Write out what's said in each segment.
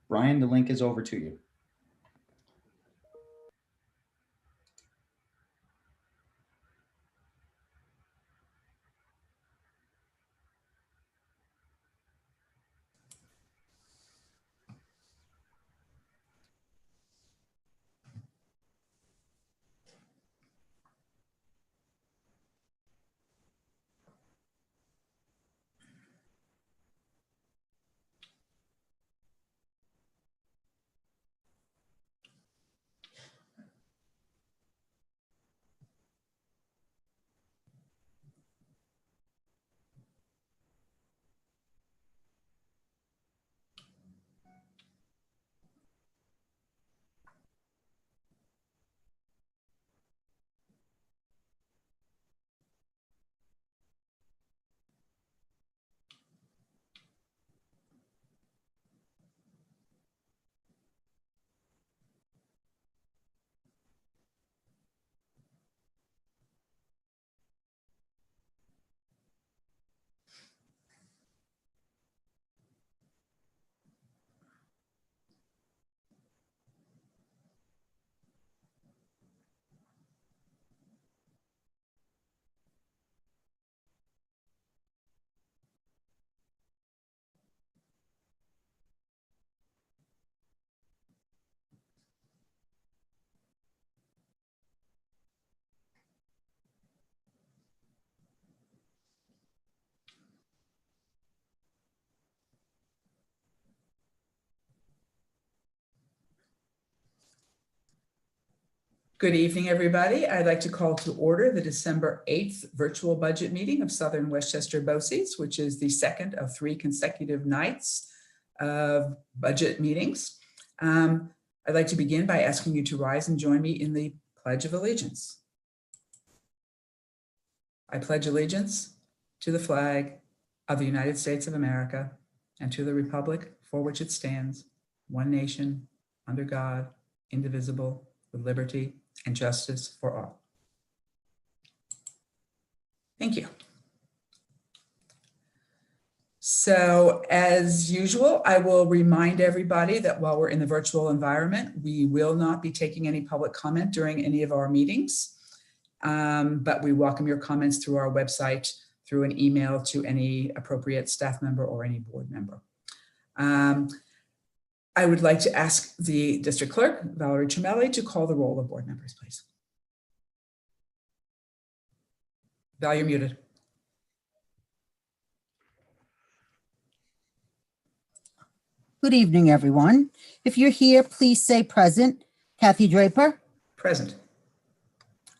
Brian, the link is over to you. Good evening, everybody. I'd like to call to order the December 8th virtual budget meeting of Southern Westchester BOCES, which is the second of 3 consecutive nights of budget meetings. I'd like to begin by asking you to rise and join me in the Pledge of Allegiance. I pledge allegiance to the flag of the United States of America and to the republic for which it stands, one nation, under God, indivisible, with liberty and justice for all. Thank you. So as usual, I will remind everybody that while we're in the virtual environment, we will not be taking any public comment during any of our meetings, but we welcome your comments through our website, through an email to any appropriate staff member or any board member. I would like to ask the district clerk, Valerie Tremelli, to call the roll of board members, please. Val, you're muted. Good evening, everyone. If you're here, please say present. Kathy Draper. Present.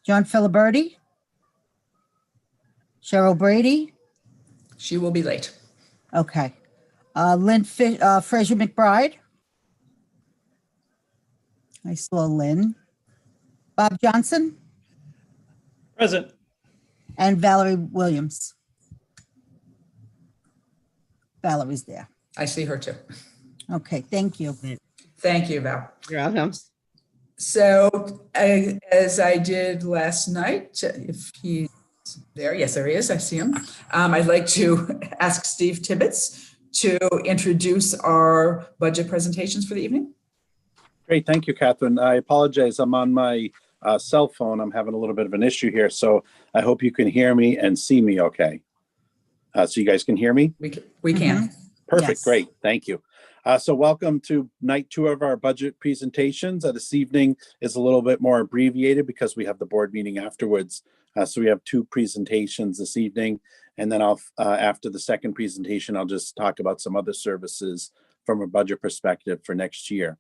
John Filiberti. Cheryl Brady. She will be late. Okay. Lynn Fraser McBride. I saw Lynn. Bob Johnson. Present. And Valerie Williams. Valerie's there. I see her too. Okay, thank you. Thank you, Val. You're welcome. So as I did last night, if he's there, yes, there he is, I see him. I'd like to ask Steve Tibbetts to introduce our budget presentations for the evening. Great, thank you, Catherine. I apologize, I'm on my cell phone. I'm having a little bit of an issue here, so I hope you can hear me and see me okay. So you guys can hear me? We can. Perfect, Yes. Great, thank you. So welcome to night 2 of our budget presentations. This evening is a little bit more abbreviated because we have the board meeting afterwards. So we have 2 presentations this evening, and then I'll after the second presentation, I'll just talk about some other services from a budget perspective for next year.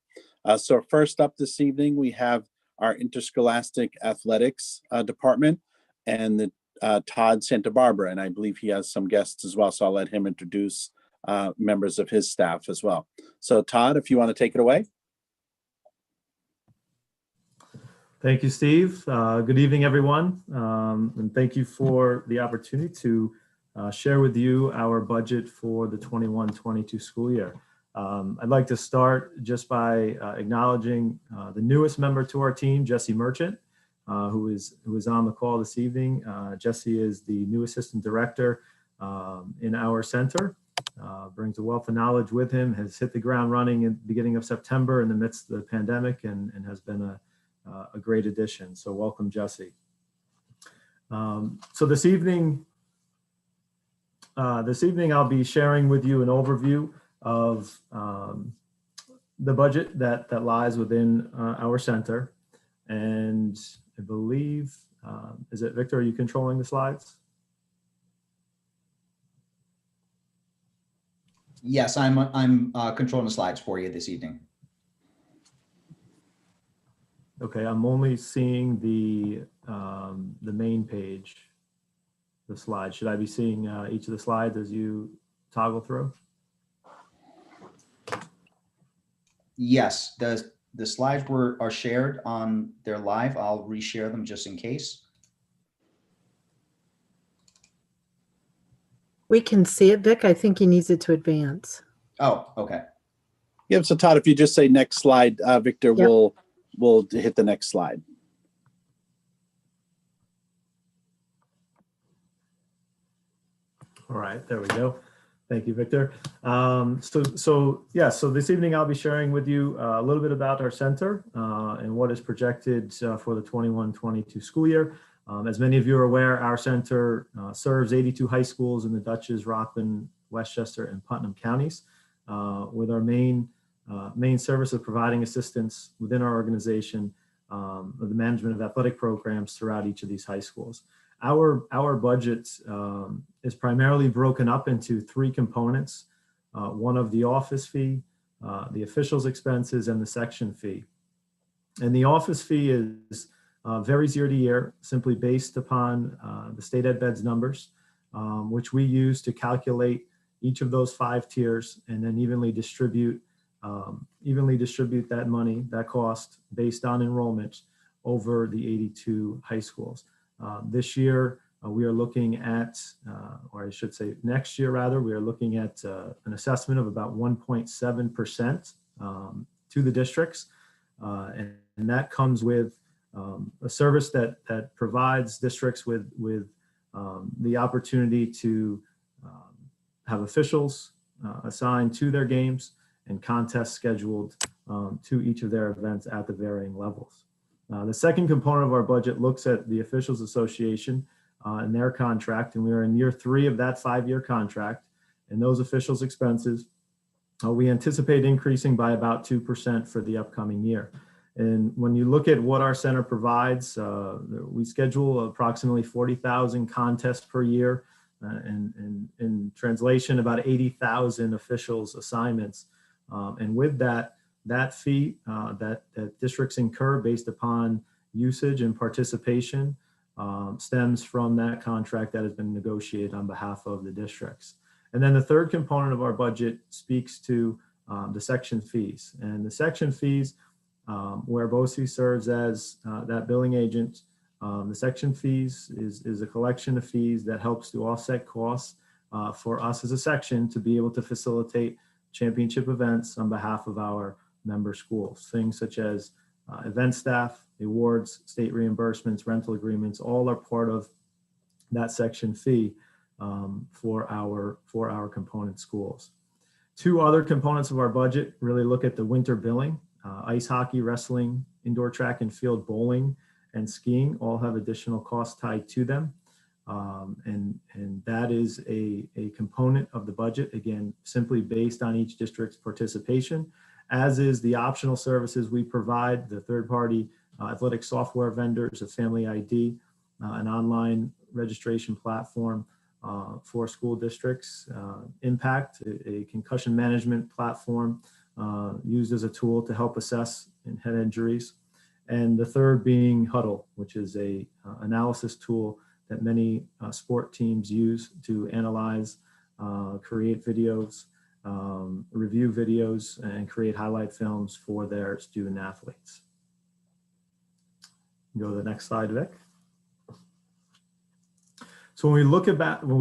So first up this evening, we have our interscholastic athletics department and the Todd Santa Barbara, and I believe he has some guests as well, so I'll let him introduce members of his staff as well. So Todd, if you want to take it away. Thank you, Steve. Good evening, everyone. And thank you for the opportunity to share with you our budget for the 21-22 school year. I'd like to start just by acknowledging the newest member to our team, Jesse Merchant, who is on the call this evening. Jesse is the new assistant director in our center. brings a wealth of knowledge with him, has hit the ground running in the beginning of September in the midst of the pandemic, and has been a great addition. So welcome, Jesse. So this evening I'll be sharing with you an overview of the budget that lies within our center. And I believe, is it Victor, are you controlling the slides? Yes, I'm controlling the slides for you this evening. Okay, I'm only seeing the main page, the slide. Should I be seeing each of the slides as you toggle through? Yes, the slides are shared on their live. I'll reshare them just in case. We can see it, Vic. I think he needs it to advance. Oh, okay. Yep. So Todd, if you just say next slide, Victor, Yep. we'll hit the next slide. All right, there we go. Thank you, Victor. So this evening I'll be sharing with you a little bit about our center and what is projected for the 21-22 school year. As many of you are aware, our center serves 82 high schools in the Dutchess, Rockland, Westchester, and Putnam counties, with our main service of providing assistance within our organization of the management of athletic programs throughout each of these high schools. Our budget is primarily broken up into three components: one of the office fee, the officials expenses, and the section fee. And the office fee is varies year to year, simply based upon the state ed beds numbers, which we use to calculate each of those 5 tiers and then evenly distribute that money, that cost, based on enrollment over the 82 high schools. This year, we are looking at, or I should say next year rather, we are looking at an assessment of about 1.7% to the districts. And that comes with a service that provides districts with the opportunity to have officials assigned to their games and contests scheduled to each of their events at the varying levels. The second component of our budget looks at the Officials Association and their contract, and we are in year 3 of that 5-year contract. And those officials' expenses, we anticipate increasing by about 2% for the upcoming year. And when you look at what our center provides, we schedule approximately 40,000 contests per year, and in translation, about 80,000 officials assignments. And with that fee that districts incur based upon usage and participation stems from that contract that has been negotiated on behalf of the districts. And then the third component of our budget speaks to the section fees. And the section fees, where BOE serves as that billing agent, the section fees is a collection of fees that helps to offset costs for us as a section to be able to facilitate championship events on behalf of our member schools. Things such as event staff, awards, state reimbursements, rental agreements, all are part of that section fee for our component schools. 2 other components of our budget really look at the winter billing. Ice hockey, wrestling, indoor track and field, bowling, and skiing all have additional costs tied to them. And that is a component of the budget, again, simply based on each district's participation, as is the optional services we provide, the third-party athletic software vendors, a Family ID, an online registration platform for school districts, Impact, a concussion management platform used as a tool to help assess head injuries. And the third being Huddle, which is a analysis tool that many sport teams use to analyze, create videos, review videos, and create highlight films for their student athletes. Go to the next slide, Vic. So when we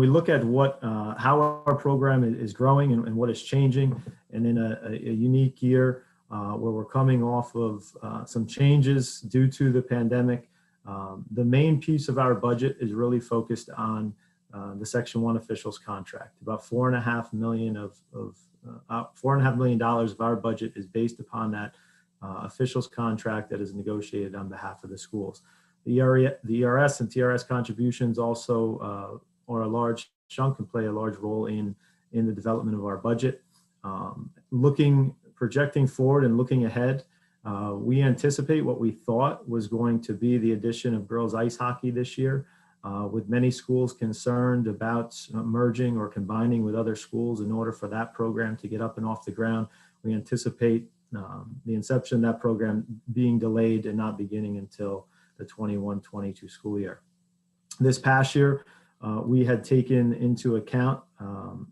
look at what how our program is growing and what is changing, and in a unique year where we're coming off of some changes due to the pandemic, the main piece of our budget is really focused on the Section 1 officials contract. About $4.5 million of $4.5 million of our budget is based upon that officials contract that is negotiated on behalf of the schools. The ERS and TRS contributions also are a large chunk and play a large role in the development of our budget. Projecting forward and looking ahead, we anticipate what we thought was going to be the addition of girls ice hockey this year, with many schools concerned about merging or combining with other schools in order for that program to get up and off the ground. We anticipate the inception of that program being delayed and not beginning until the 21-22 school year. This past year, we had taken into account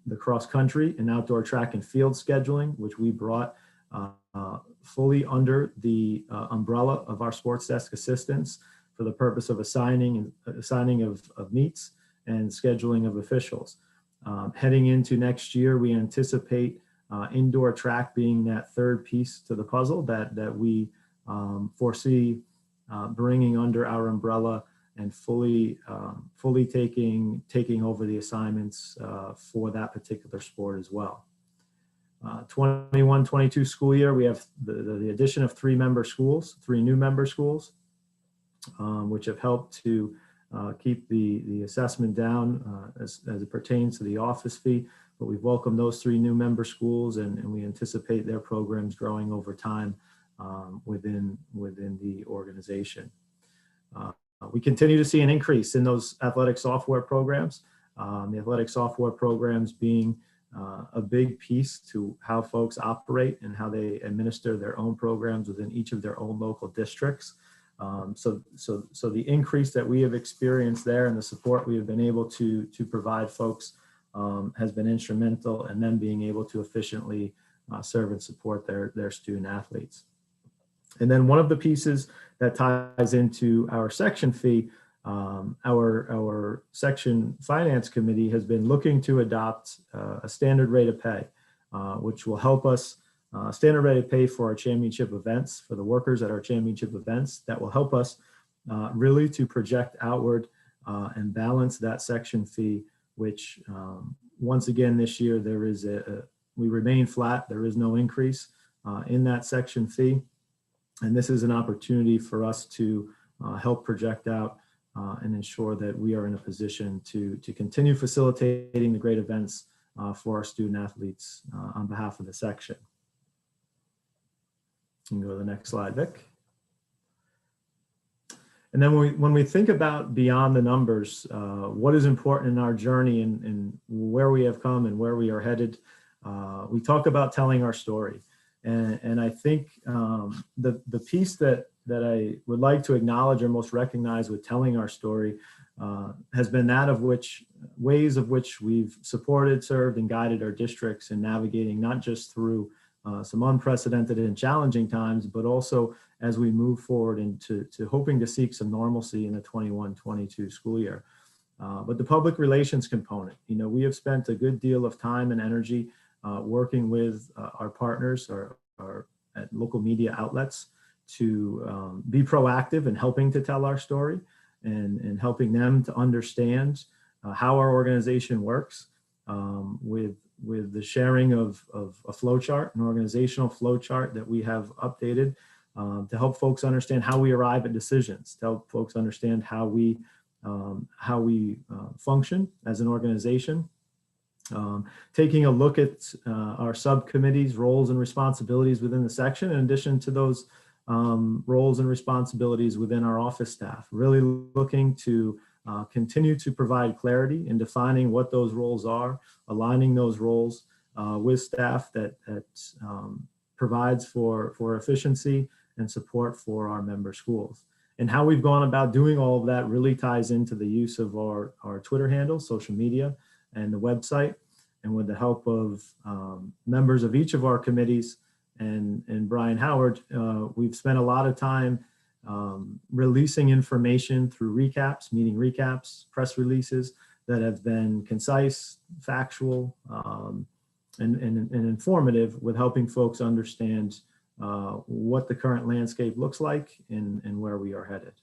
the cross country and outdoor track and field scheduling, which we brought fully under the umbrella of our sports desk assistants for the purpose of assigning of meets and scheduling of officials. Heading into next year, we anticipate indoor track being that third piece to the puzzle that we foresee bringing under our umbrella and fully taking over the assignments for that particular sport as well. 21-22 school year, we have the addition of three new member schools, which have helped to keep the assessment down as it pertains to the office fee. But we've welcomed those three new member schools, and we anticipate their programs growing over time within the organization. We continue to see an increase in those athletic software programs. The athletic software programs being a big piece to how folks operate and how they administer their own programs within each of their own local districts. So the increase that we have experienced there and the support we have been able to provide folks has been instrumental in them being able to efficiently serve and support their student athletes. And then one of the pieces that ties into our section fee, our section finance committee has been looking to adopt a standard rate of pay, which will help us standard rate of pay for our championship events, for the workers at our championship events. That will help us really to project outward and balance that section fee, which once again this year there is we remain flat. There is no increase in that section fee. And this is an opportunity for us to help project out and ensure that we are in a position to continue facilitating the great events for our student athletes on behalf of the section. You can go to the next slide, Vic. And then when we think about beyond the numbers, what is important in our journey and where we have come and where we are headed, we talk about telling our story. And I think the piece that I would like to acknowledge or most recognize with telling our story has been that of ways of which we've supported, served, and guided our districts in navigating not just through some unprecedented and challenging times, but also as we move forward into hoping to seek some normalcy in the 21-22 school year. But the public relations component, we have spent a good deal of time and energy working with our partners or at local media outlets to be proactive in helping to tell our story and helping them to understand how our organization works with the sharing of a flow chart, an organizational flow chart that we have updated to help folks understand how we arrive at decisions, to help folks understand how we function as an organization. Taking a look at our subcommittees' roles and responsibilities within the section, in addition to those roles and responsibilities within our office staff, really looking to continue to provide clarity in defining what those roles are, aligning those roles with staff that provides for efficiency and support for our member schools. And how we've gone about doing all of that really ties into the use of our Twitter handle, social media, and the website. And with the help of members of each of our committees and Brian Howard, we've spent a lot of time releasing information through recaps, meeting recaps, press releases that have been concise, factual, and informative, with helping folks understand what the current landscape looks like and where we are headed.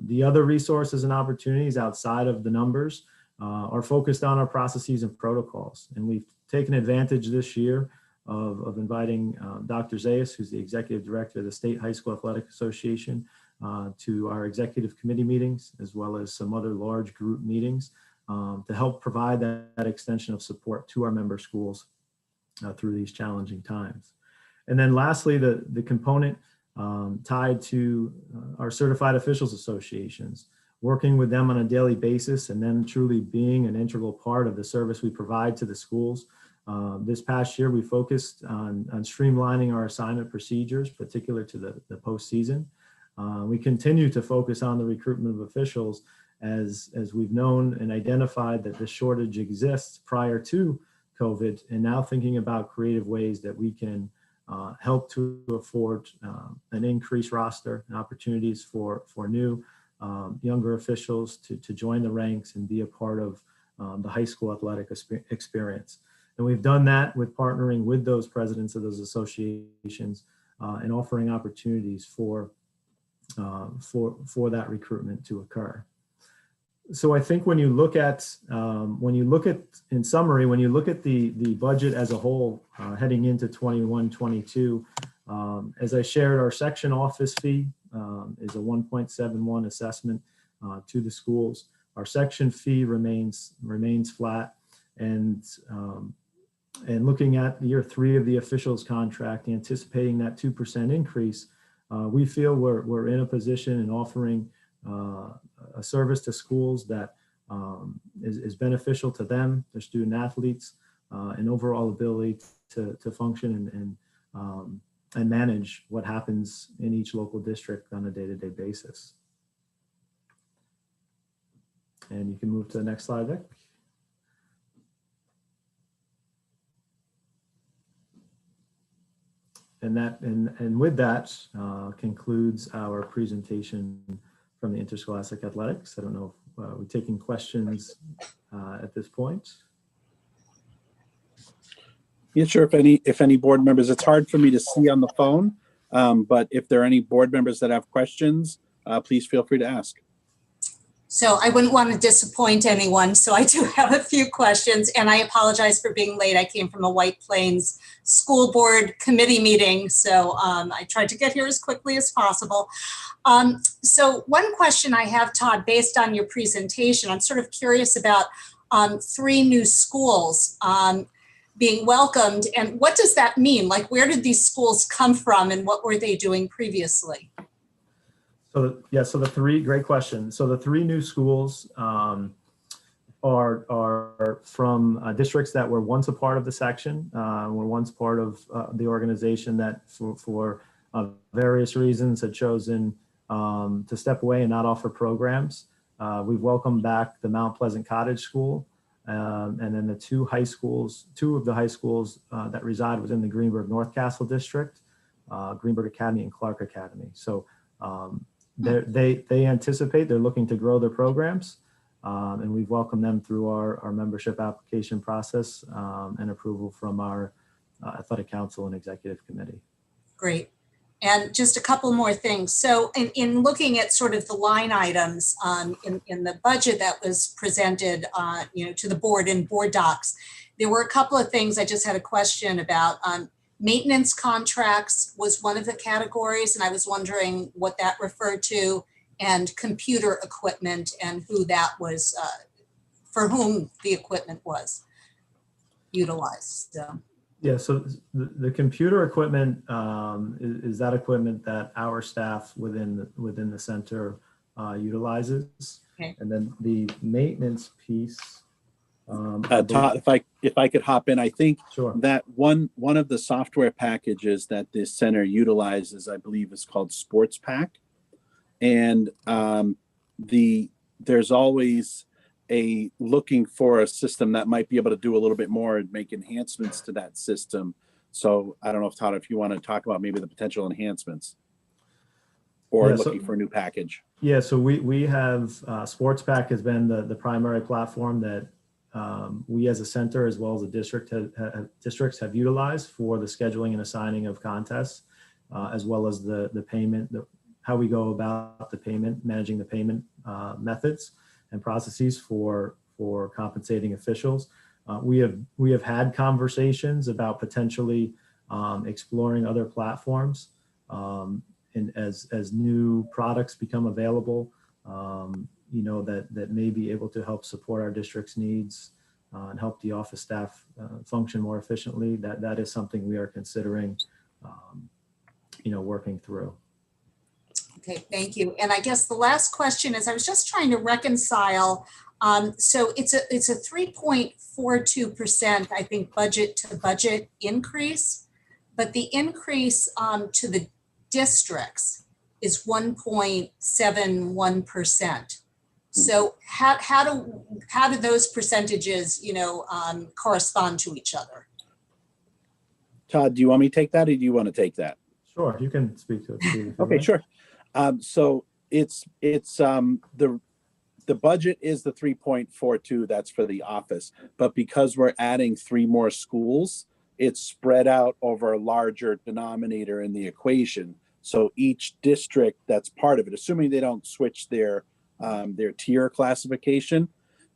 The other resources and opportunities outside of the numbers are focused on our processes and protocols. And we've taken advantage this year of inviting Dr. Zayas, who's the Executive Director of the State High School Athletic Association, to our executive committee meetings, as well as some other large group meetings to help provide that extension of support to our member schools through these challenging times. And then lastly, the component tied to our certified officials associations, working with them on a daily basis and then truly being an integral part of the service we provide to the schools. This past year, we focused on streamlining our assignment procedures, particular to the postseason. We continue to focus on the recruitment of officials as we've known and identified that the shortage exists prior to COVID, and now thinking about creative ways that we can help to afford an increased roster and opportunities for new younger officials to join the ranks and be a part of the high school athletic experience. And we've done that with partnering with those presidents of those associations and offering opportunities for that recruitment to occur. So I think when you look at, in summary, when you look at the budget as a whole heading into 21-22, as I shared, our section office fee is a 1.71 assessment to the schools. Our section fee remains flat, and looking at year 3 of the officials contract, anticipating that 2% increase, we feel we're in a position in offering a service to schools that is beneficial to them, their student athletes, and overall ability to function and manage what happens in each local district on a day-to-day basis. And you can move to the next slide, Vic. And with that concludes our presentation from the Interscholastic Athletics. I don't know if we're taking questions at this point. Yeah, sure. If any board members, it's hard for me to see on the phone, but if there are any board members that have questions, please feel free to ask. So I wouldn't want to disappoint anyone. So I do have a few questions, and I apologize for being late. I came from a White Plains school board committee meeting. So I tried to get here as quickly as possible. So one question I have, Todd, based on your presentation, I'm sort of curious about 3 new schools being welcomed. And what does that mean? Like, where did these schools come from and what were they doing previously? So yeah, so great question. So the 3 new schools are from districts that were once a part of the section, were once part of the organization that for various reasons had chosen to step away and not offer programs. We've welcomed back the Mount Pleasant Cottage School, and then the 2 of the high schools that reside within the Greenberg North Castle district, Greenberg Academy and Clark Academy. So they anticipate, they're looking to grow their programs, and we've welcomed them through our membership application process and approval from our athletic council and executive committee. Great. And just a couple more things. So in looking at sort of the line items in the budget that was presented to the board in board docs, there were a couple of things I just had a question about. Maintenance contracts was one of the categories, and I was wondering what that referred to, and computer equipment and who that was, for whom the equipment was utilized. So. Yeah, so the computer equipment is that equipment that our staff within the center utilizes. Okay. And then the maintenance piece. Todd, if I could hop in, I think sure. That one of the software packages that this center utilizes, I believe, is called Sports Pack, and there's always looking for a system that might be able to do a little bit more and make enhancements to that system. So I don't know if Todd, if you want to talk about maybe the potential enhancements or looking for a new package. Yeah, so we have Sports Pack has been the primary platform that we as a center, as well as the district, districts have utilized for the scheduling and assigning of contests, as well as the payment, how we go about the payment, managing the payment methods and processes for for compensating officials. We have had conversations about potentially exploring other platforms, and as new products become available, that may be able to help support our district's needs and help the office staff function more efficiently. That is something we are considering, working through. Okay, thank you. And I guess the last question is, I was just trying to reconcile. So it's a 3.42%, I think, budget to budget increase, but the increase to the districts is 1.71%. So how do those percentages, correspond to each other? Todd, do you want me to take that, or do you want to take that? Sure, you can speak to it, Steve, if you Okay, like. sure. So it's the budget is the 3.42. That's for the office, but because we're adding 3 more schools, it's spread out over a larger denominator in the equation. So each district that's part of it, assuming they don't switch their tier classification,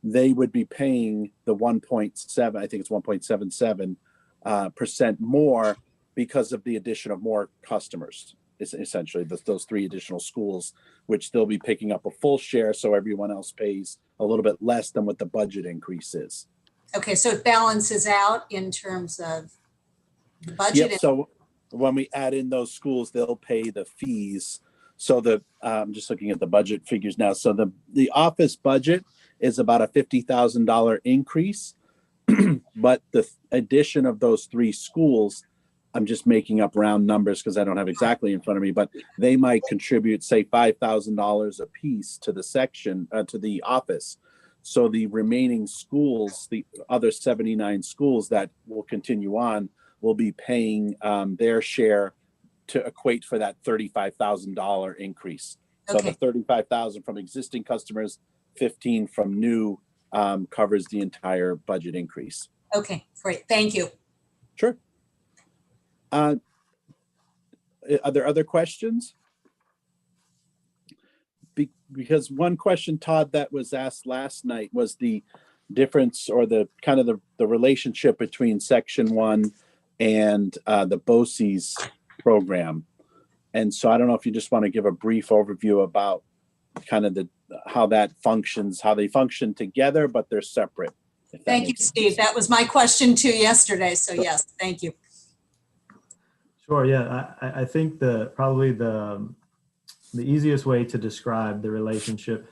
they would be paying the 1.7. I think it's 1.77% more because of the addition of more customers. It's essentially those 3 additional schools, which they'll be picking up a full share, so everyone else pays a little bit less than what the budget increase is. Okay, so it balances out in terms of the budget. Yep. So when we add in those schools, they'll pay the fees. So I'm just looking at the budget figures now. So the office budget is about a $50,000 increase, but the addition of those 3 schools, I'm just making up round numbers because I don't have exactly in front of me, but they might contribute, say, $5,000 a piece to the section, to the office. So the remaining schools, the other 79 schools that will continue on, will be paying their share to equate for that $35,000 increase. So Okay. the $35,000 from existing customers, 15 from new, covers the entire budget increase. Okay, great. Thank you. Sure. Are there other questions? Because one question, Todd, that was asked last night was the difference or the kind of the relationship between Section 1 and the BOCES program. And so I don't know if you just want to give a brief overview about kind of how that functions, how they function together, but they're separate. Thank you, Steve. That was my question too yesterday. So yes, thank you. Sure. Yeah, I think probably the easiest way to describe the relationship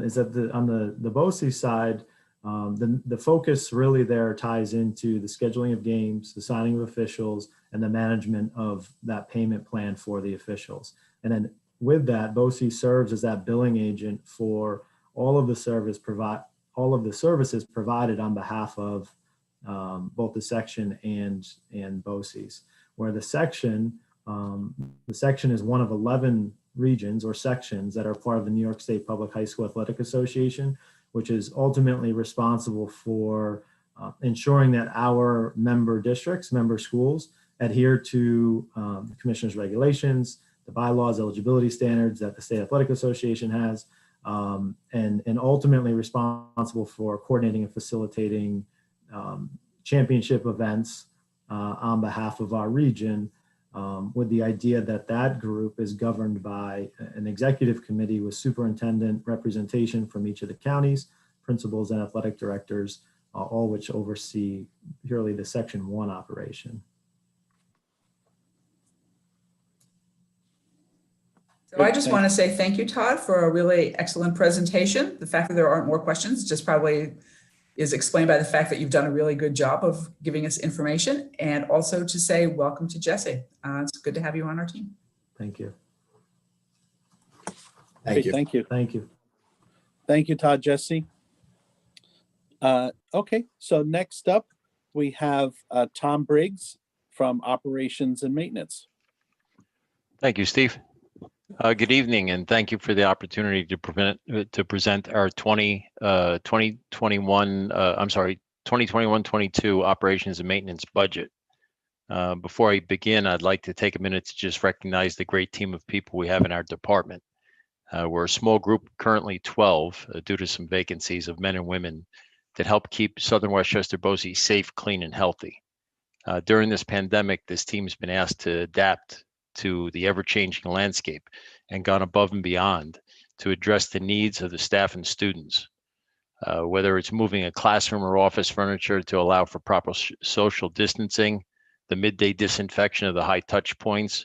is that on the BOCES side, the focus really there ties into the scheduling of games, the signing of officials, and the management of that payment plan for the officials. And then with that, BOCES serves as that billing agent for all of the services provided on behalf of both the section and BOCES. Where the section is one of 11 regions or sections that are part of the New York State Public High School Athletic Association, which is ultimately responsible for ensuring that our member districts, member schools, adhere to the commissioner's regulations, the bylaws, eligibility standards that the State Athletic Association has, and ultimately responsible for coordinating and facilitating championship events on behalf of our region, with the idea that group is governed by an executive committee with superintendent representation from each of the counties, principals, and athletic directors, all which oversee purely the Section 1 operation. So I just want to say thank you, Todd, for a really excellent presentation. The fact that there aren't more questions just probably is explained by the fact that you've done a really good job of giving us information, and also to say welcome to Jesse. It's good to have you on our team. Thank you. Thank you. Thank you. Thank you. Thank you, Todd, Jesse. Okay, so next up, we have Tom Briggs from Operations and Maintenance. Thank you, Steve. Good evening, and thank you for the opportunity to present our 2021-22 operations and maintenance budget. Before I begin, I'd like to take a minute to just recognize the great team of people we have in our department. We're a small group, currently 12, due to some vacancies of men and women that help keep Southern Westchester BOCES safe, clean, and healthy. During this pandemic, this team's been asked to adapt to the ever-changing landscape and gone above and beyond to address the needs of the staff and students. Whether it's moving a classroom or office furniture to allow for proper social distancing, the midday disinfection of the high touch points,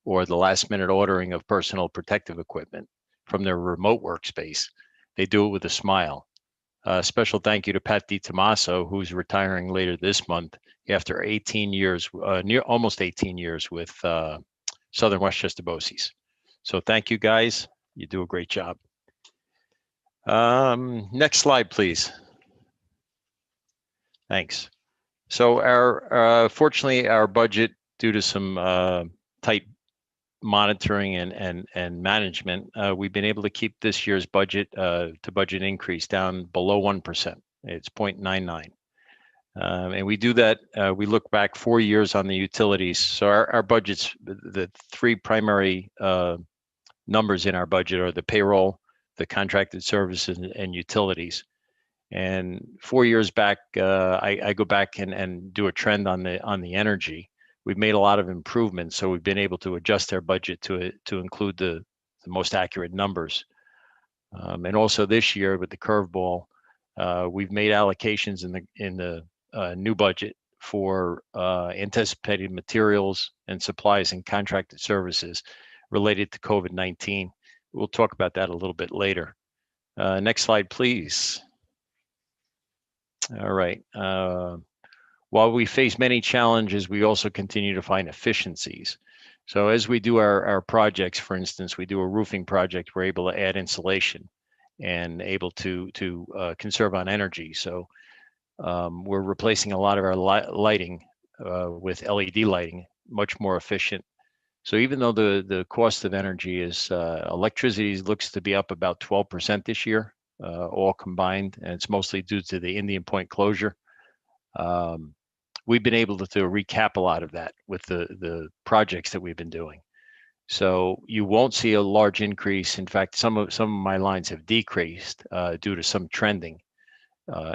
or the last minute ordering of personal protective equipment from their remote workspace, they do it with a smile. Special thank you to Pat DiTomaso, who's retiring later this month after 18 years, almost 18 years with Southern Westchester BOCES. So thank you guys. You do a great job. Next slide, please. Thanks. So fortunately, our budget, due to some tight monitoring and management, we've been able to keep this year's budget to budget increase down below 1%. It's 0.99. And we do that, we look back 4 years on the utilities. So our budgets, the three primary numbers in our budget are the payroll, the contracted services, and utilities. And 4 years back, I go back and do a trend on the energy. We've made a lot of improvements, so we've been able to adjust our budget to include the most accurate numbers. And also this year with the curveball, we've made allocations in the new budget for anticipated materials and supplies and contracted services related to COVID-19. We'll talk about that a little bit later. Next slide, please. All right. While we face many challenges, we also continue to find efficiencies. So as we do our projects, for instance, we do a roofing project, we're able to add insulation and able to conserve on energy. So we're replacing a lot of our lighting with LED lighting, much more efficient. So even though the cost of energy is, electricity looks to be up about 12% this year, all combined, and it's mostly due to the Indian Point closure. We've been able to recap a lot of that with the projects that we've been doing. So you won't see a large increase. In fact, some of my lines have decreased due to some trending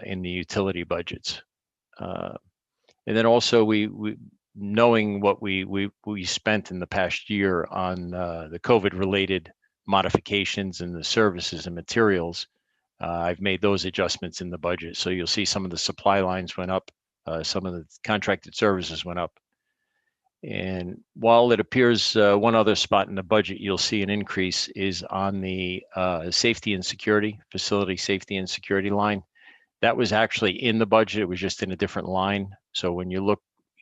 in the utility budgets. And then also we knowing what we spent in the past year on the COVID-related modifications and the services and materials, I've made those adjustments in the budget. So you'll see some of the supply lines went up. Some of the contracted services went up. And while it appears one other spot in the budget you'll see an increase is on the safety and security, facility safety and security line. That was actually in the budget. It was just in a different line. So when you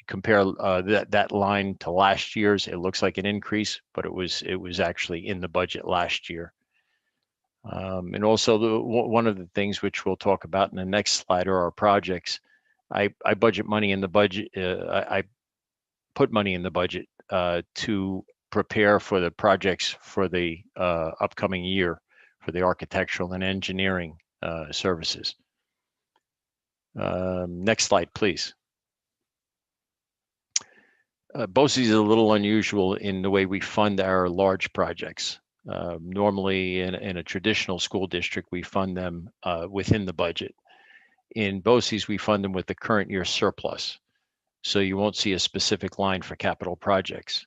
compare that line to last year's, it looks like an increase, but it was actually in the budget last year. And also one of the things which we'll talk about in the next slide are our projects. I budget money in the budget. I put money in the budget to prepare for the projects for the upcoming year for the architectural and engineering services. Next slide, please. BOCES is a little unusual in the way we fund our large projects. Normally in a traditional school district, we fund them within the budget. In BOCES, we fund them with the current year surplus. So you won't see a specific line for capital projects.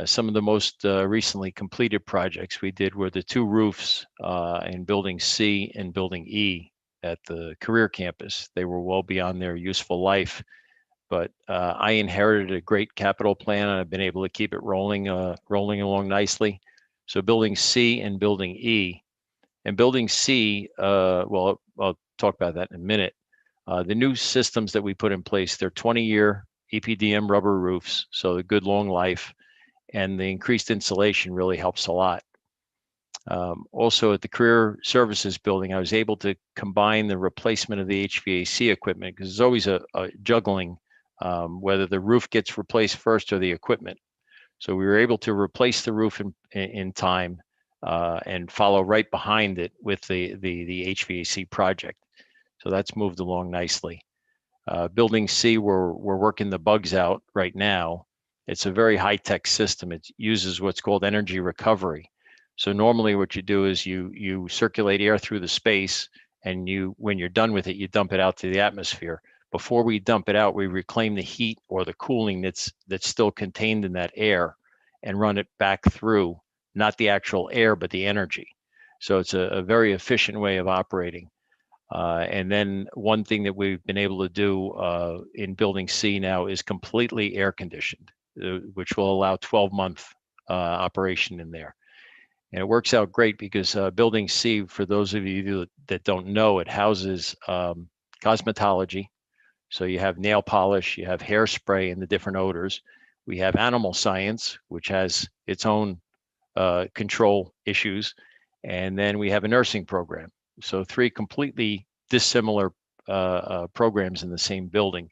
Some of the most recently completed projects we did were the two roofs in Building C and Building E at the career campus. They were well beyond their useful life, but I inherited a great capital plan and I've been able to keep it rolling along nicely. So Building C and Building E. And Building C, well, I'll talk about that in a minute. The new systems that we put in place, they're 20-year EPDM rubber roofs, so a good long life, and the increased insulation really helps a lot. Also at the career services building, I was able to combine the replacement of the HVAC equipment because there's always a juggling whether the roof gets replaced first or the equipment. So we were able to replace the roof in time and follow right behind it with the HVAC project. So that's moved along nicely. Building C, we're working the bugs out right now. It's a very high-tech system. It uses what's called energy recovery. So normally what you do is you circulate air through the space, and when you're done with it, you dump it out to the atmosphere. Before we dump it out, we reclaim the heat or the cooling that's still contained in that air and run it back through, not the actual air, but the energy. So it's a very efficient way of operating. And then one thing that we've been able to do in Building C now is completely air conditioned, which will allow 12-month operation in there. And it works out great because Building C, for those of you that don't know, it houses cosmetology. So you have nail polish, you have hairspray and the different odors. We have animal science, which has its own control issues. And then we have a nursing program. So 3 completely dissimilar programs in the same building.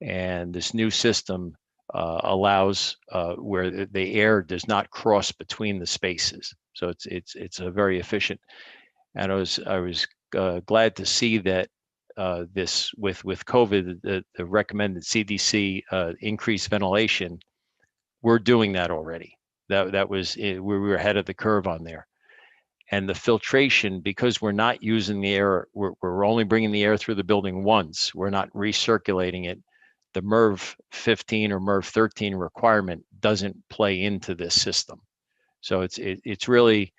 And this new system allows where the air does not cross between the spaces. So it's a very efficient. And I was glad to see that this with COVID, the recommended CDC increased ventilation. We're doing that already. That was we were ahead of the curve on there. And the filtration, because we're not using the air, we're only bringing the air through the building once. We're not recirculating it. The MERV 15 or MERV 13 requirement doesn't play into this system. So it's really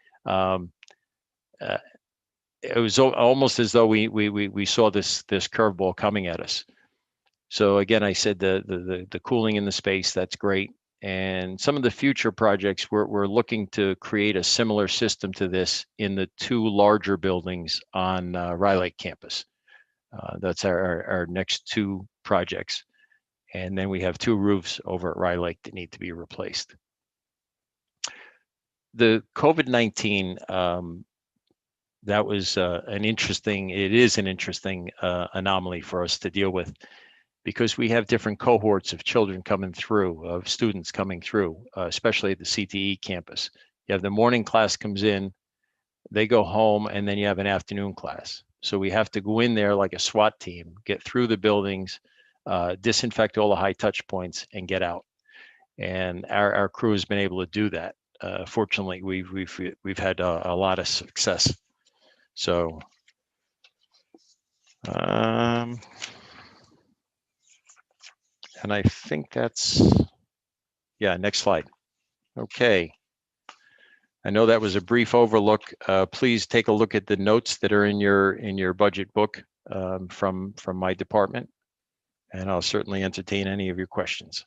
it was almost as though we saw this curveball coming at us. So again, I said the cooling in the space, that's great. And some of the future projects, we're looking to create a similar system to this in the 2 larger buildings on Rye Lake campus. That's our next 2 projects. And then we have 2 roofs over at Rye Lake that need to be replaced. The COVID-19, that was it is an interesting anomaly for us to deal with, because we have different cohorts of children coming through, of students coming through, especially at the CTE campus. You have the morning class comes in, they go home, and then you have an afternoon class. So we have to go in there like a SWAT team, get through the buildings, disinfect all the high touch points, and get out. And our crew has been able to do that. Fortunately, we've had a lot of success. So. And I think that's, yeah, next slide. Okay. I know that was a brief overlook. Please take a look at the notes that are in your budget book from my department, and I'll certainly entertain any of your questions.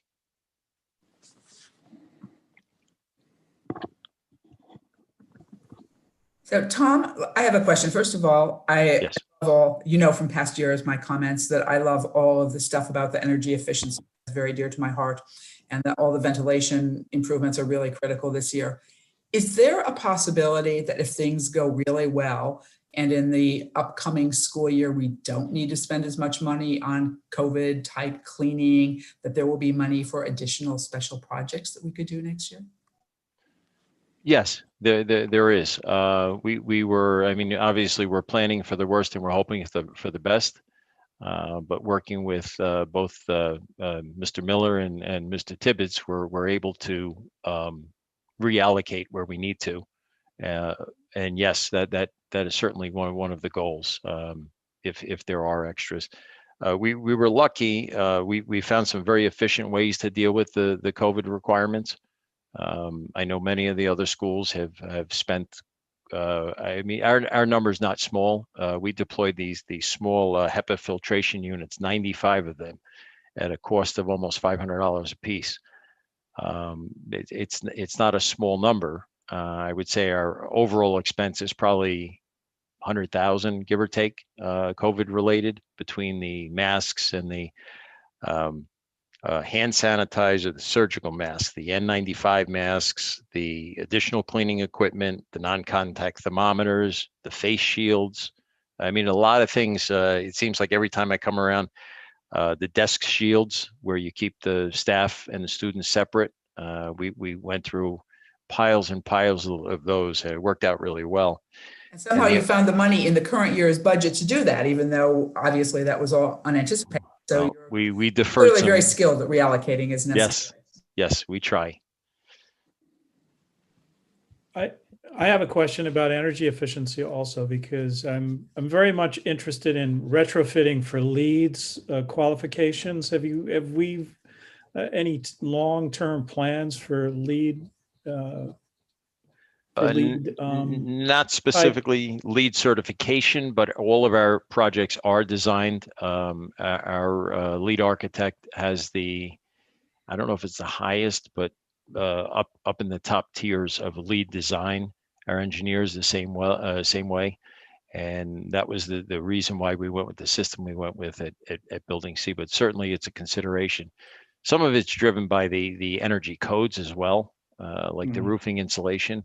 So Tom, I have a question. First of all, Yes. From past years, my comments that I love all of the stuff about the energy efficiency. It's very dear to my heart, and that all the ventilation improvements are really critical this year. Is there a possibility that if things go really well and in the upcoming school year, we don't need to spend as much money on COVID type cleaning, that there will be money for additional special projects that we could do next year? Yes, there is. We were, I mean, obviously we're planning for the worst and we're hoping for the best. But working with both Mr. Miller and Mr. Tibbetts, we're able to reallocate where we need to. And yes, that is certainly one of the goals. If there are extras, we were lucky. We found some very efficient ways to deal with the COVID requirements. I know many of the other schools have spent. I mean, our number is not small. We deployed these small HEPA filtration units, 95 of them, at a cost of almost $500 a piece. It's not a small number. I would say our overall expense is probably 100,000, give or take, COVID related, between the masks and the hand sanitizer, the surgical masks, the N95 masks, the additional cleaning equipment, the non-contact thermometers, the face shields. I mean, a lot of things. It seems like every time I come around, the desk shields where you keep the staff and the students separate. We went through piles and piles of those. It worked out really well. And somehow you found the money in the current year's budget to do that, even though obviously that was all unanticipated. So we deferred. Clearly very skilled at reallocating as necessary. Yes, we try. I have a question about energy efficiency also, because I'm very much interested in retrofitting for leads qualifications. Have we any long-term plans for lead? For lead Not specifically lead certification, but all of our projects are designed. Our lead architect has I don't know if it's the highest, but up in the top tiers of lead design. Our engineers the same way. And that was the reason why we went with the system we went with at Building C. But certainly it's a consideration. Some of it's driven by the energy codes as well, like the roofing insulation,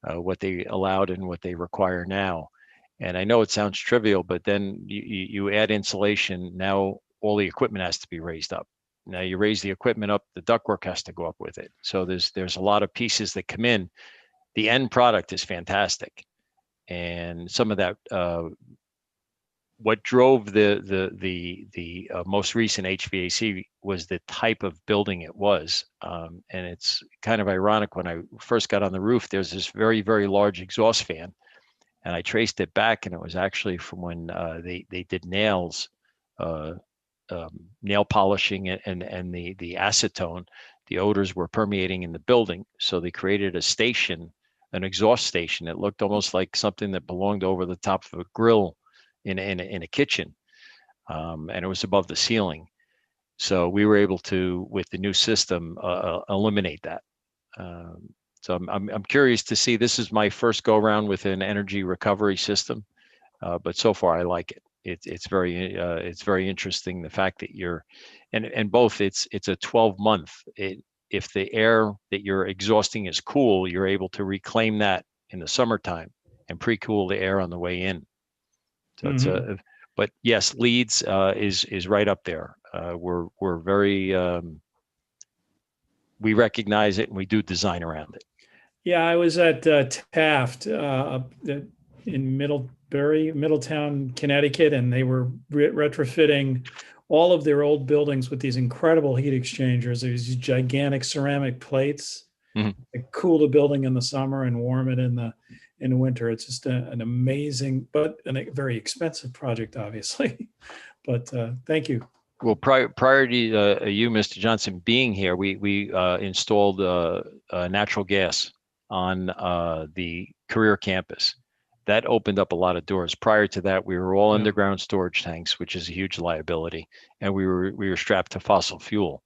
what they allowed and what they require now. And I know it sounds trivial, but then you add insulation, now all the equipment has to be raised up. Now you raise the equipment up, the ductwork has to go up with it. So there's a lot of pieces that come in. The end product is fantastic. And some of that, what drove the most recent HVAC was the type of building it was. And it's kind of ironic, when I first got on the roof, there's this very, very large exhaust fan. And I traced it back, and it was actually from when they did nails, nail polishing and the acetone. The odors were permeating in the building. So they created a station, an exhaust station. It looked almost like something that belonged over the top of a grill in a kitchen, and it was above the ceiling. So we were able to, with the new system, eliminate that. So I'm curious to see. This is my first go around with an energy recovery system, but so far I like it. It's very interesting, the fact that and both it's a 12-month. If the air that you're exhausting is cool, you're able to reclaim that in the summertime and pre-cool the air on the way in. So it's but yes, leads is right up there. We're very we recognize it, and we do design around it. Yeah, I was at Taft in Middletown, Connecticut, and they were retrofitting all of their old buildings with these incredible heat exchangers. These gigantic ceramic plates that cool the building in the summer and warm it in the winter. It's just an amazing, but a very expensive project, obviously. But thank you. Well, prior to you, Mr. Johnson, being here, we installed natural gas on the career campus. That opened up a lot of doors. Prior to that, we were all underground storage tanks, which is a huge liability, and we were strapped to fossil fuel.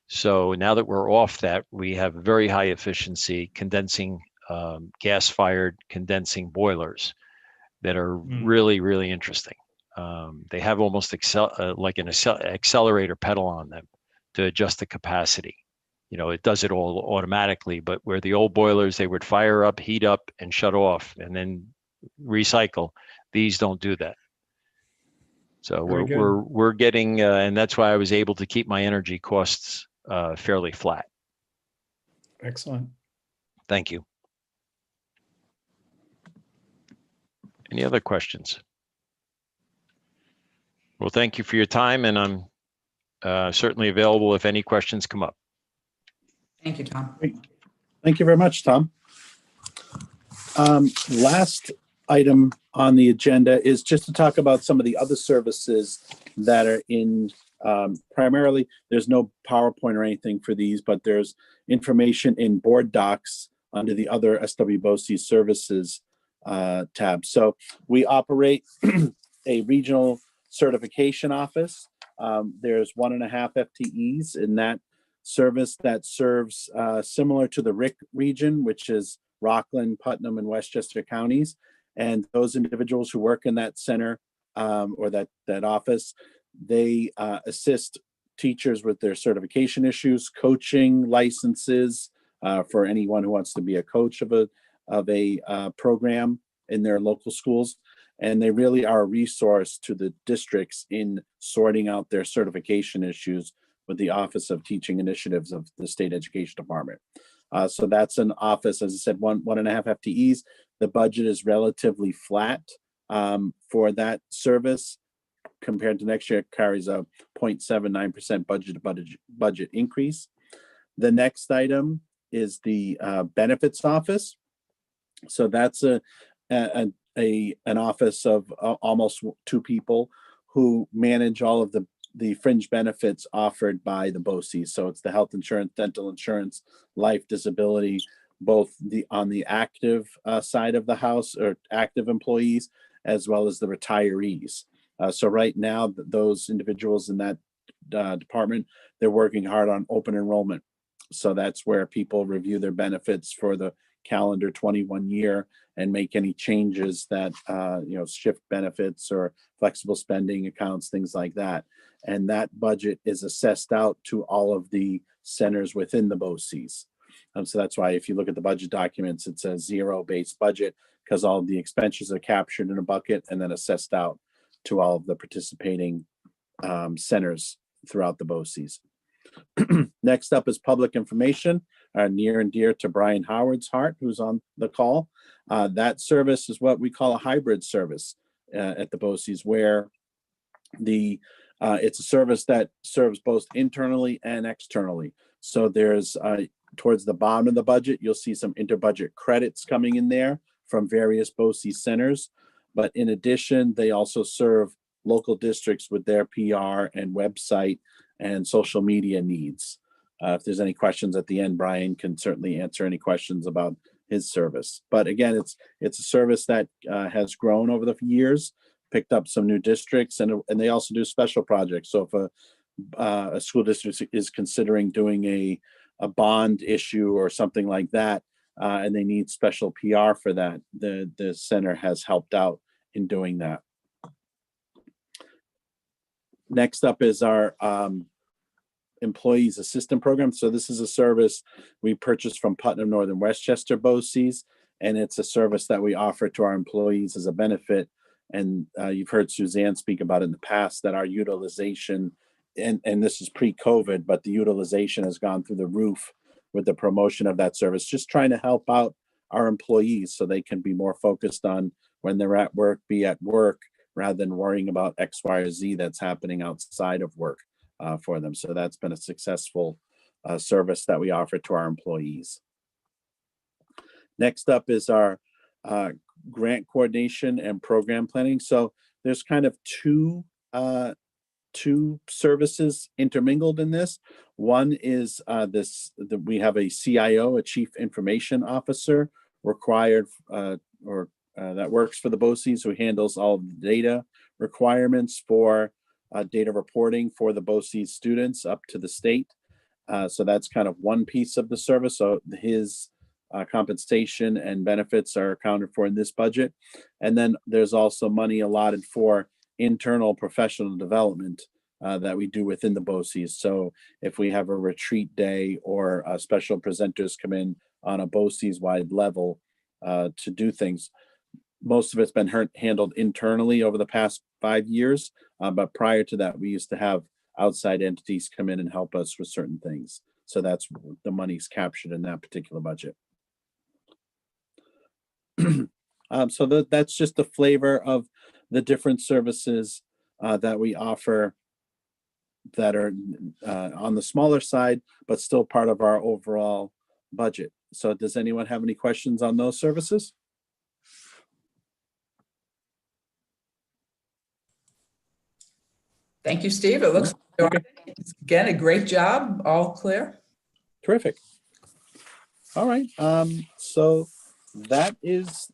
So now that we're off that, we have very high efficiency condensing, gas-fired condensing boilers that are really, really interesting. They have almost like an accelerator pedal on them to adjust the capacity. It does it all automatically, but where the old boilers, they would fire up, heat up, and shut off, and then recycle. These don't do that. So we're getting, and that's why I was able to keep my energy costs fairly flat. Excellent. Thank you. Any other questions? Well, thank you for your time, and I'm certainly available if any questions come up. Thank you, Tom. Thank you very much, Tom. Last item on the agenda is just to talk about some of the other services that are in, primarily, there's no PowerPoint or anything for these, but there's information in board docs under the other SW BOCES services tab. So we operate a regional certification office. There's 1.5 FTEs in that service that serves similar to the RIC region, which is Rockland, Putnam, and Westchester counties. And those individuals who work in that center or that office, they assist teachers with their certification issues, coaching licenses for anyone who wants to be a coach of a program in their local schools. And they really are a resource to the districts in sorting out their certification issues with the Office of Teaching Initiatives of the State Education Department. So that's an office, as I said, 1.5 FTEs. The budget is relatively flat for that service compared to next year. It carries a 0.79% budget increase. The next item is the benefits office. So that's an office of almost 2 people who manage all of the fringe benefits offered by the BOCES. So it's the health insurance, dental insurance, life, disability, both on the active side of the house or active employees, as well as the retirees. So right now, those individuals in that department, they're working hard on open enrollment. So that's where people review their benefits for the calendar 21 year and make any changes that, shift benefits or flexible spending accounts, things like that. And that budget is assessed out to all of the centers within the BOCES. So that's why if you look at the budget documents, it says zero-based budget, because all of the expenses are captured in a bucket and then assessed out to all of the participating centers throughout the BOCES. Next up is public information, near and dear to Brian Howard's heart, who's on the call. That service is what we call a hybrid service at the BOCES, where it's a service that serves both internally and externally. So there's towards the bottom of the budget, you'll see some interbudget credits coming in there from various BOCES centers. But in addition, they also serve local districts with their PR and website and social media needs. If there's any questions at the end, Brian can certainly answer any questions about his service. But again, it's a service that has grown over the years, picked up some new districts, and they also do special projects. So if a school district is considering doing a bond issue or something like that, and they need special PR for that, the center has helped out in doing that. Next up is our employees assistant program. So this is a service we purchased from Putnam Northern Westchester BOCES, and it's a service that we offer to our employees as a benefit. And you've heard Suzanne speak about it in the past, that our utilization, and this is pre-COVID, but the utilization has gone through the roof with the promotion of that service, just trying to help out our employees so they can be more focused on when they're at work, be at work, rather than worrying about X, Y, or Z that's happening outside of work for them. So that's been a successful service that we offer to our employees. Next up is our grant coordination and program planning. So there's kind of two services intermingled in this. One is we have a CIO, a Chief Information Officer, required that works for the BOCES, who handles all of the data requirements for data reporting for the BOCES students up to the state. So that's kind of one piece of the service. So his compensation and benefits are accounted for in this budget. And then there's also money allotted for internal professional development that we do within the BOCES. So if we have a retreat day or special presenters come in on a BOCES wide level to do things, most of it's been handled internally over the past 5 years. But prior to that, we used to have outside entities come in and help us with certain things. So that's the money's captured in that particular budget. So that's just a flavor of the different services that we offer that are on the smaller side, but still part of our overall budget. So does anyone have any questions on those services? Thank you, Steve. It looks like, again, a great job. All clear. Terrific. All right. So that is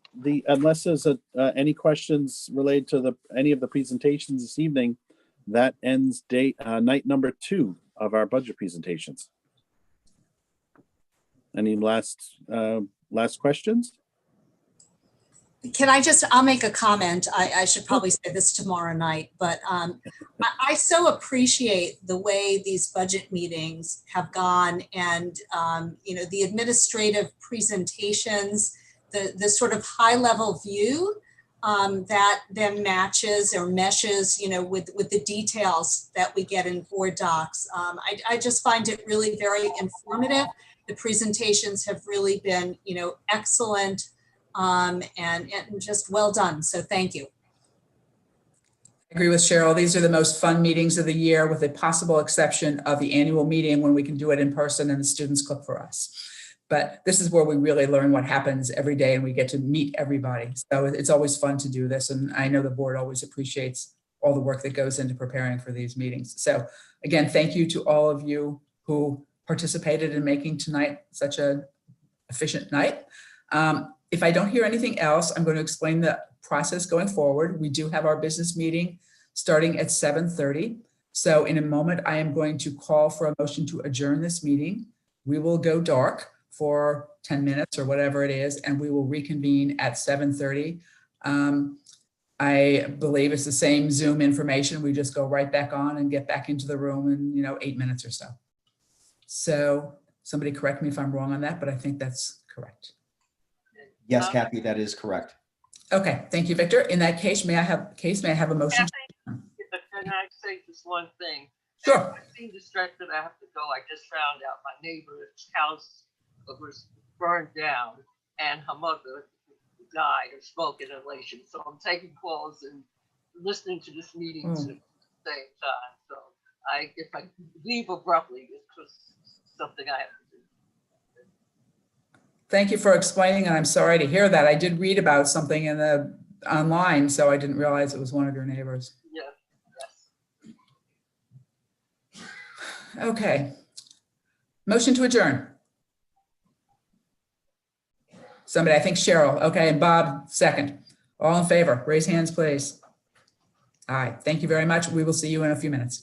unless there's any questions related to any of the presentations this evening, that ends night number 2 of our budget presentations. Any last questions? I'll make a comment. I should probably say this tomorrow night, but I so appreciate the way these budget meetings have gone, and the administrative presentations, the sort of high level view that then matches or meshes, with the details that we get in board docs. I just find it really very informative. The presentations have really been, excellent. And just well done. So thank you. I agree with Cheryl. These are the most fun meetings of the year, with a possible exception of the annual meeting when we can do it in person and the students cook for us. But this is where we really learn what happens every day and we get to meet everybody. So it's always fun to do this. And I know the board always appreciates all the work that goes into preparing for these meetings. So again, thank you to all of you who participated in making tonight such an efficient night. If I don't hear anything else, I'm going to explain the process going forward. We do have our business meeting starting at 7:30. So in a moment, I am going to call for a motion to adjourn this meeting. We will go dark for 10 minutes or whatever it is, and we will reconvene at 7:30. I believe it's the same Zoom information. We just go right back on and get back into the room in, 8 minutes or so. So somebody correct me if I'm wrong on that, but I think that's correct. Yes, Kathy, that is correct. Okay, thank you, Victor. In that case, may I have a motion? Can I say just one thing? Sure. I seem distracted. I have to go. I just found out my neighbor's house was burned down and her mother died of smoke inhalation. So I'm taking calls and listening to this meeting at the same time. So if I leave abruptly, it's just something I have to do. Thank you for explaining, and I'm sorry to hear that. I did read about something in the online, so I didn't realize it was one of your neighbors. Yes. Okay. Motion to adjourn. Somebody, I think Cheryl. Okay, and Bob, second. All in favor, raise hands, please. All right, thank you very much. We will see you in a few minutes.